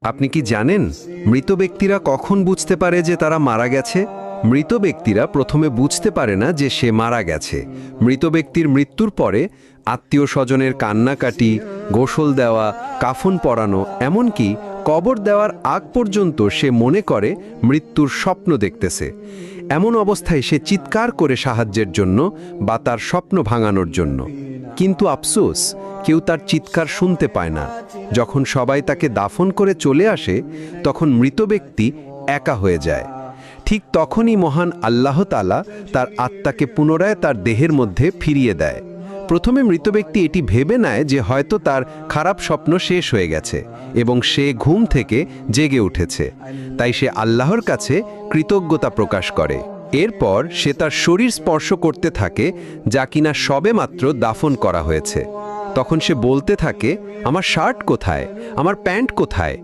আপনি কি জানেন মৃত ব্যক্তিরা কখন বুঝতে পারে যে তারা মারা গেছে? মৃত ব্যক্তিরা প্রথমে বুঝতে পারে না যে সে মারা গেছে। মৃত ব্যক্তির মৃত্যুর পরে আত্মীয় স্বজনের কান্নাকাটি, গোসল দেওয়া, কাফন পরানো, এমনকি কবর দেওয়ার আগ পর্যন্ত সে মনে করে মৃত্যুর স্বপ্ন দেখতেছে। এমন অবস্থায় সে চিৎকার করে সাহায্যের জন্য বা তার স্বপ্ন ভাঙানোর জন্য। কিন্তু আফসোস, কেউ তার চিৎকার শুনতে পায় না। যখন সবাই তাকে দাফন করে চলে আসে, তখন মৃত ব্যক্তি একা হয়ে যায়। ঠিক তখনই মহান আল্লাহ তাআলা তার আত্মাকে পুনরায় তার দেহের মধ্যে ফিরিয়ে দেয়। প্রথমে মৃত ব্যক্তি এটি ভেবে নেয় যে হয়তো তার খারাপ স্বপ্ন শেষ হয়ে গেছে এবং সে ঘুম থেকে জেগে উঠেছে। তাই সে আল্লাহর কাছে কৃতজ্ঞতা প্রকাশ করে। এরপর সে তার শরীর স্পর্শ করতে থাকে, যা কিনা সবেমাত্র দাফন করা হয়েছে। তখন সে বলতে থাকে, আমার শার্ট কোথায়, আমার প্যান্ট কোথায়,